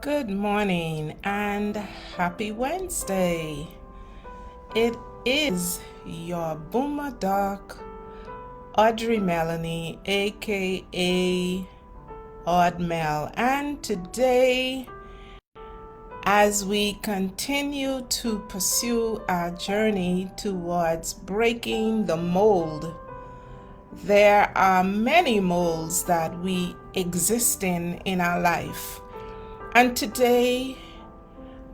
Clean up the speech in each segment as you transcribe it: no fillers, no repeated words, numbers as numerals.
Good morning and happy Wednesday. It is your boomer doc, Audrey Melanie, aka Aud-Mel, and today, as we continue to pursue our journey towards breaking the mold, there are many molds that we exist in our life. And today,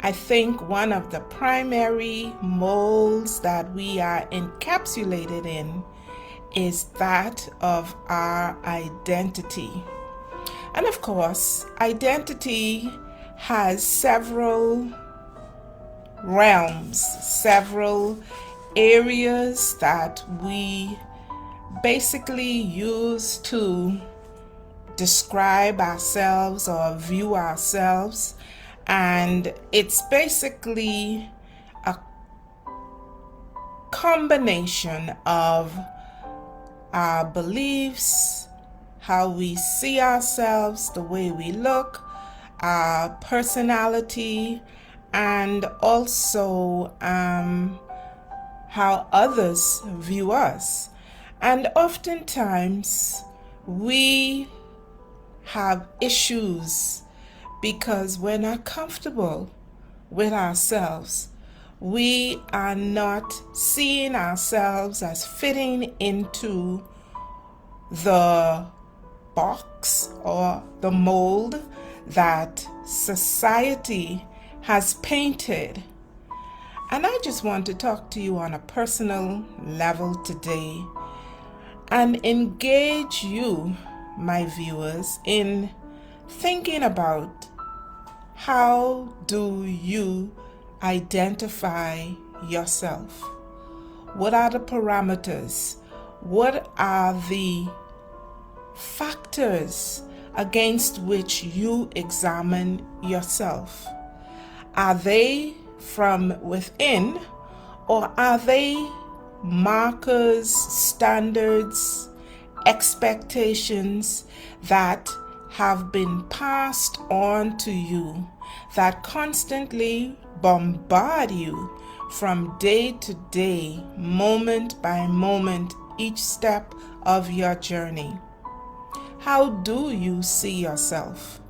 I think one of the primary molds that we are encapsulated in is that of our identity. And of course, identity has several realms, several areas that we basically use to describe ourselves or view ourselves, and it's basically a combination of our beliefs, how we see ourselves, the way we look, our personality, and also how others view us. And oftentimes we have issues because we're not comfortable with ourselves. We are not seeing ourselves as fitting into the box or the mold that society has painted. And I just want to talk to you on a personal level today and engage you, my viewers, in thinking about how do you identify yourself? What are the parameters? What are the factors against which you examine yourself? Are they from within, or are they markers, standards, expectations that have been passed on to you that constantly bombard you from day to day, moment by moment, each step of your journey? How do you see yourself?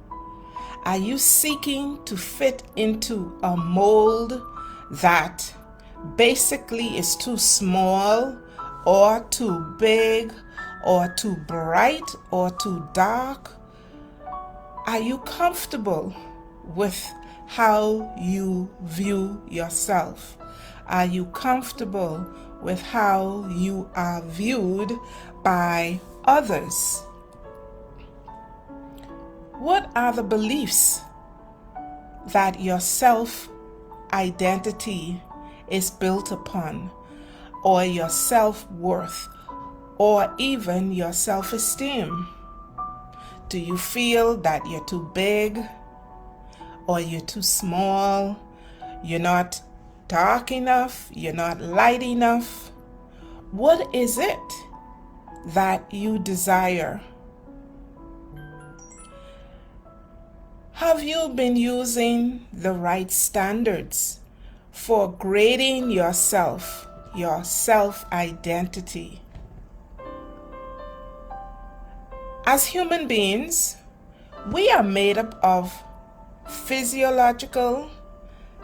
Are you seeking to fit into a mold that basically is too small or too big or too bright or too dark? Are you comfortable with how you view yourself? Are you comfortable with how you are viewed by others? What are the beliefs that your self-identity is built upon, or your self-worth, or even your self-esteem? Do you feel that you're too big, or you're too small? You're not dark enough? You're not light enough? What is it that you desire? Have you been using the right standards for grading yourself, your self-identity? As human beings, we are made up of physiological,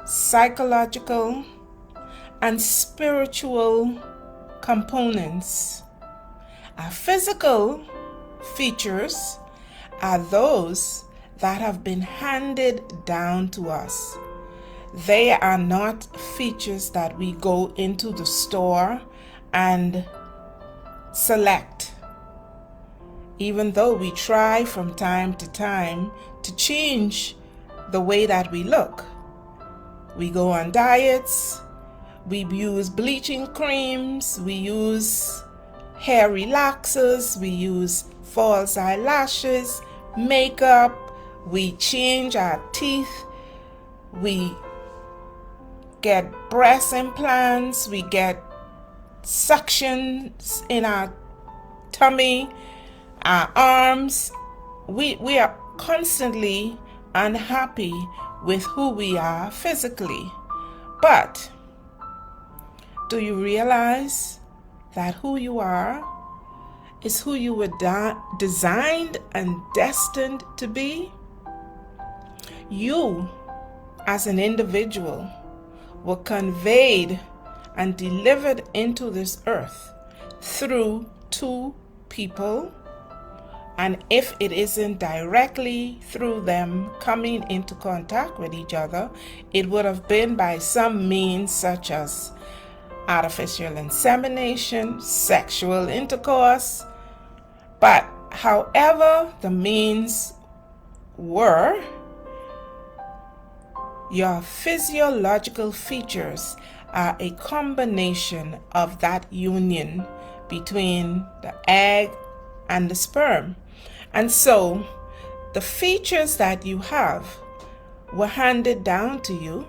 psychological, and spiritual components. Our physical features are those that have been handed down to us. They are not features that we go into the store and select, even though we try from time to time to change the way that we look. We go on diets, we use bleaching creams, we use hair relaxers, we use false eyelashes, makeup, we change our teeth, we get breast implants, we get suctions in our tummy, our arms. We are constantly unhappy with who we are physically. But do you realize that who you are is who you were designed and destined to be? You, as an individual, were conveyed and delivered into this earth through two people, and if it isn't directly through them coming into contact with each other, it would have been by some means such as artificial insemination, sexual intercourse. But however the means were, your physiological features are a combination of that union between the egg and the sperm. And so the features that you have were handed down to you,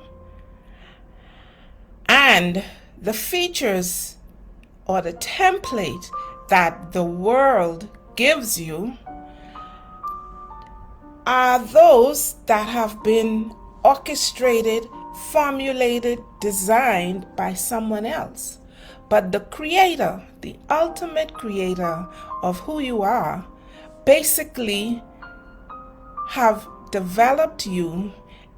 and the features or the template that the world gives you are those that have been orchestrated, formulated, designed by someone else. But the creator, the ultimate creator of who you are, basically have developed you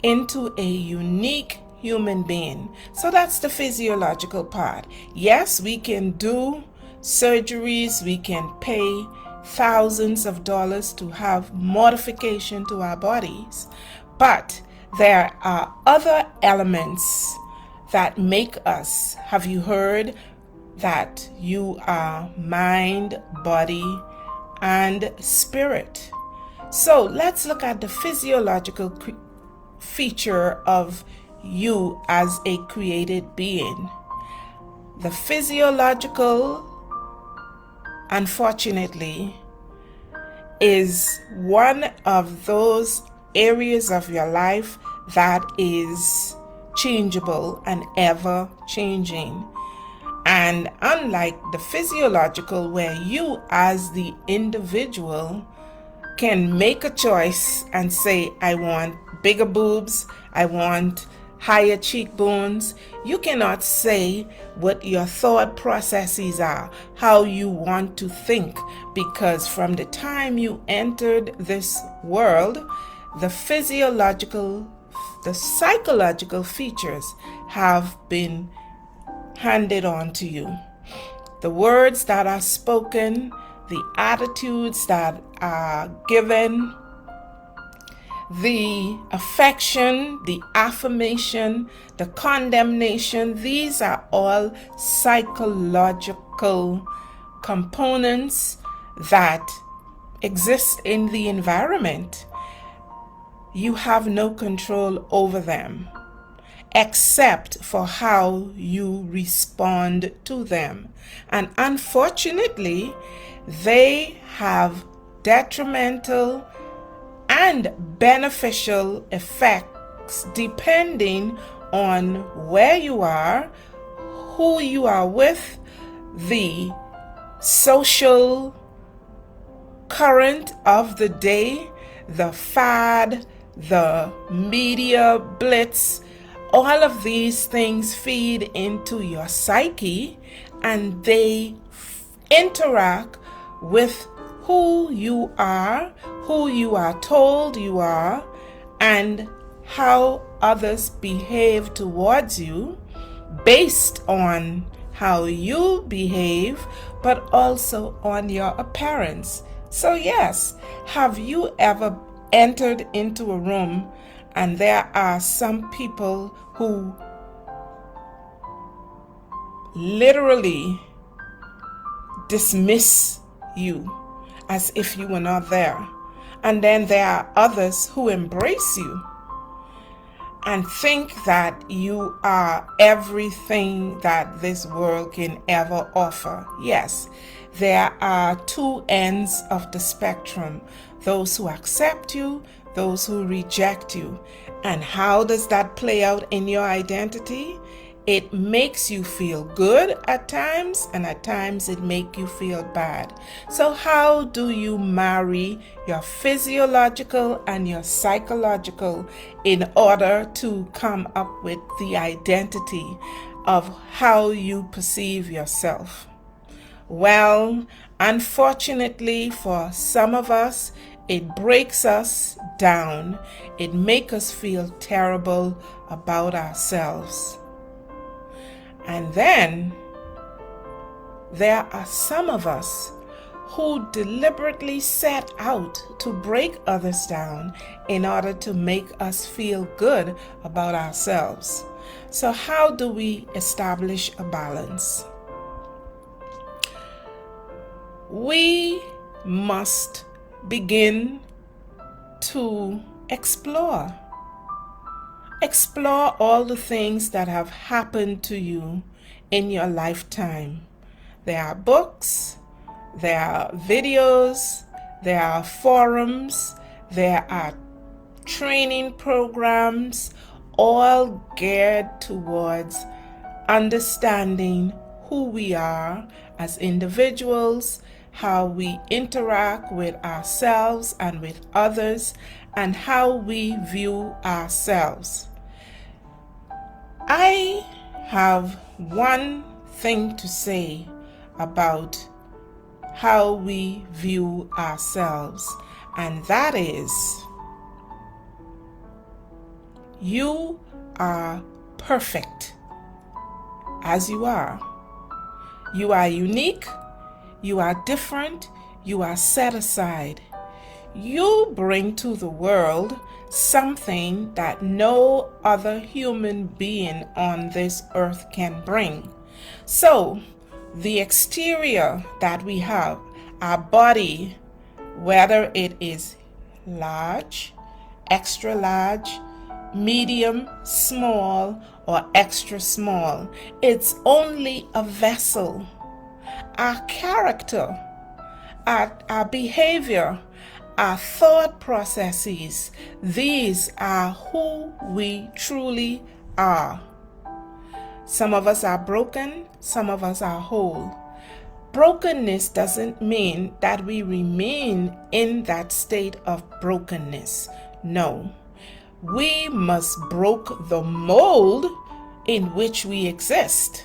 into a unique human being. So that's the physiological part. Yes, we can do surgeries, we can pay thousands of dollars to have modification to our bodies, but there are other elements that make us. Have you heard that you are mind, body, and spirit? So let's look at the physiological feature of you as a created being. The physiological, unfortunately, is one of those areas of your life that is changeable and ever changing. And unlike the physiological, where you as the individual can make a choice and say, I want bigger boobs, I want higher cheekbones, you cannot say what your thought processes are, how you want to think, because from the time you entered this world, the physiological, the psychological features have been handed on to you. The words that are spoken, the attitudes that are given, the affection, the affirmation, the condemnation, these are all psychological components that exist in the environment. You have no control over them, except for how you respond to them. And unfortunately, they have detrimental and beneficial effects depending on where you are, who you are with, the social current of the day, the fad, the media blitz. All of these things feed into your psyche, and they interact with who you are told you are, and how others behave towards you based on how you behave, but also on your appearance. So yes, have you ever entered into a room and there are some people who literally dismiss you as if you were not there? And then there are others who embrace you and think that you are everything that this world can ever offer. Yes, there are two ends of the spectrum: those who accept you, those who reject you. And how does that play out in your identity? It makes you feel good at times, and at times it makes you feel bad. So how do you marry your physiological and your psychological in order to come up with the identity of how you perceive yourself? Well, unfortunately for some of us, it breaks us down. It makes us feel terrible about ourselves. And then there are some of us who deliberately set out to break others down in order to make us feel good about ourselves. So how do we establish a balance? We must begin to explore all the things that have happened to you in your lifetime. There are books, there are videos, there are forums, there are training programs, all geared towards understanding who we are as individuals, how we interact with ourselves and with others, and how we view ourselves. I have one thing to say about how we view ourselves, and that is, you are perfect as you are. You are unique, you are different, you are set aside. You bring to the world something that no other human being on this earth can bring. So, the exterior that we have, our body, whether it is large, extra large, medium, small, or extra small, it's only a vessel. Our character, our behavior, our thought processes, these are who we truly are. Some of us are broken, some of us are whole. Brokenness doesn't mean that we remain in that state of brokenness. No. We must break the mold in which we exist.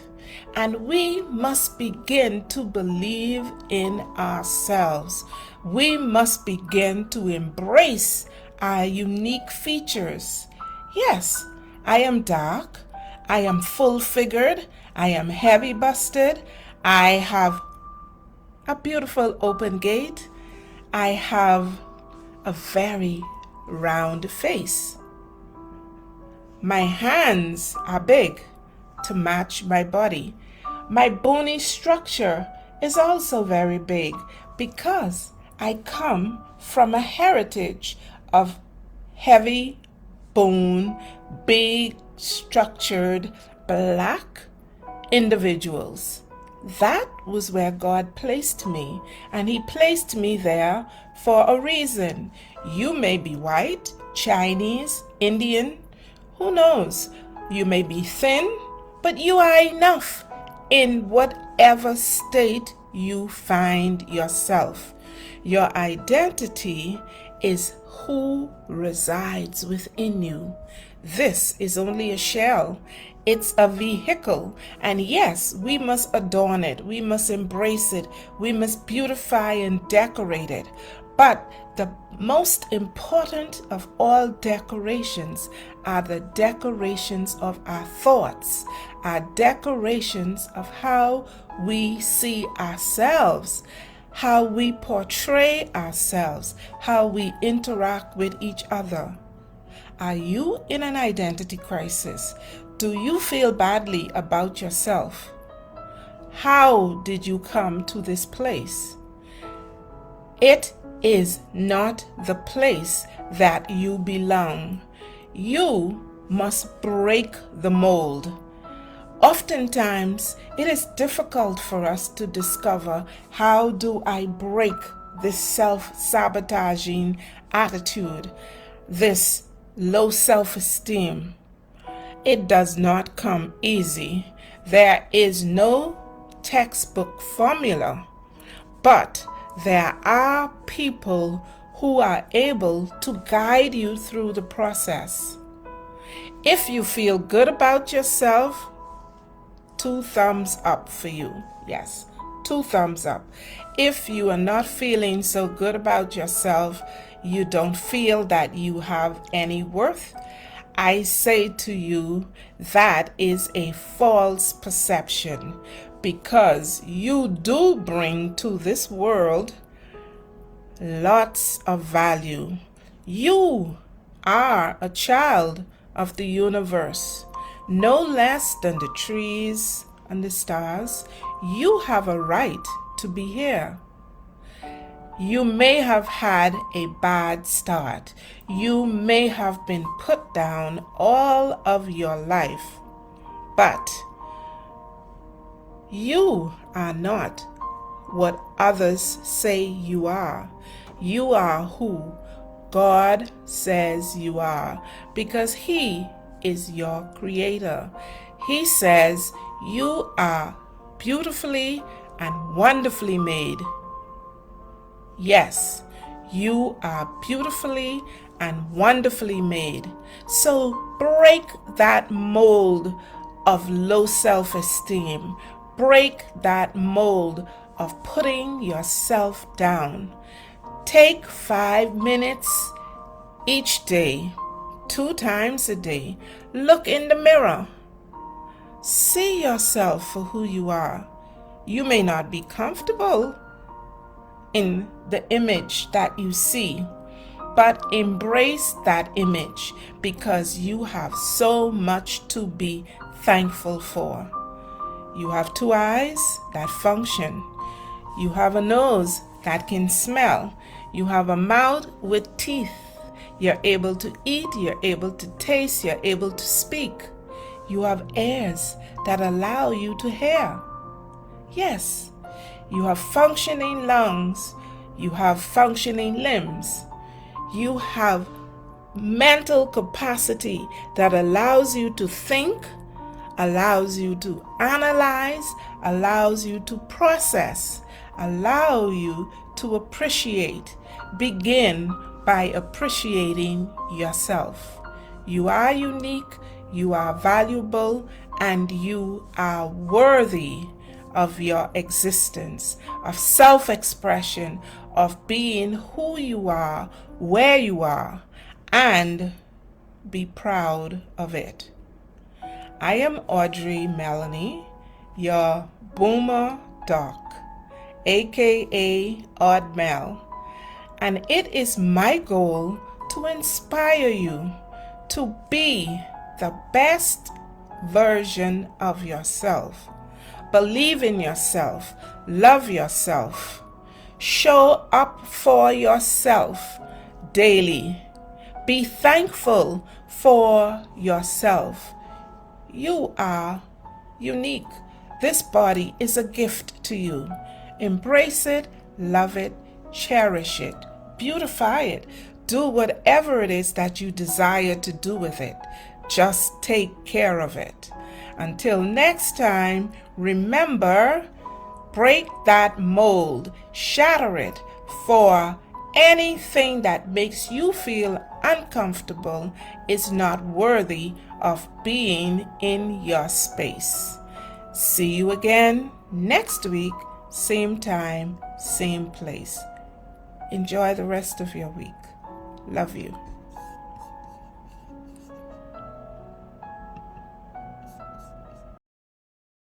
And we must begin to believe in ourselves. We must begin to embrace our unique features. Yes, I am dark. I am full-figured. I am heavy-busted. I have a beautiful open gait. I have a very round face. My hands are big to match my body. My bony structure is also very big because I come from a heritage of heavy bone, big structured black individuals. That was where God placed me, and He placed me there for a reason. You may be white, Chinese, Indian, who knows? You may be thin, but you are enough in whatever state you find yourself. Your identity is who resides within you. This is only a shell. It's a vehicle. And yes, we must adorn it. We must embrace it. We must beautify and decorate it. But the most important of all decorations are the decorations of our thoughts, our decorations of how we see ourselves, how we portray ourselves, how we interact with each other. Are you in an identity crisis? Do you feel badly about yourself? How did you come to this place? It is not the place that you belong. You must break the mold. Oftentimes, it is difficult for us to discover, how do I break this self-sabotaging attitude, this low self-esteem? It does not come easy. There is no textbook formula, but there are people who are able to guide you through the process. If you feel good about yourself, 2 thumbs up for you. Yes, 2 thumbs up. If you are not feeling so good about yourself, you don't feel that you have any worth, I say to you, that is a false perception, because you do bring to this world lots of value. You are a child of the universe, no less than the trees and the stars. You have a right to be here. You may have had a bad start. You may have been put down all of your life, but you are not what others say you are. You are who God says you are, because He is your creator. He says you are beautifully and wonderfully made. Yes, you are beautifully and wonderfully made. So break that mold of low self-esteem. Break that mold of putting yourself down. Take 5 minutes each day, 2 times a day. Look in the mirror. See yourself for who you are. You may not be comfortable in the image that you see, but embrace that image, because you have so much to be thankful for. You have 2 eyes that function. You have a nose that can smell. You have a mouth with teeth. You're able to eat, you're able to taste, you're able to speak. You have ears that allow you to hear. Yes, you have functioning lungs. You have functioning limbs. You have mental capacity that allows you to think, allows you to analyze, allows you to process, allow you to appreciate. Begin by appreciating yourself. You are unique, you are valuable, and you are worthy of your existence, of self-expression, of being who you are, where you are, and be proud of it. I am Audrey Melanie, your Boomer Doc, aka Aud-Mel, and it is my goal to inspire you to be the best version of yourself. Believe in yourself, love yourself, show up for yourself daily. Be thankful for yourself. You are unique. This body is a gift to you. Embrace it, love it, cherish it, beautify it. Do whatever it is that you desire to do with it. Just take care of it. Until next time, remember, break that mold, shatter it, for anything that makes you feel uncomfortable is not worthy of being in your space. See you again next week, same time, same place. Enjoy the rest of your week. Love you.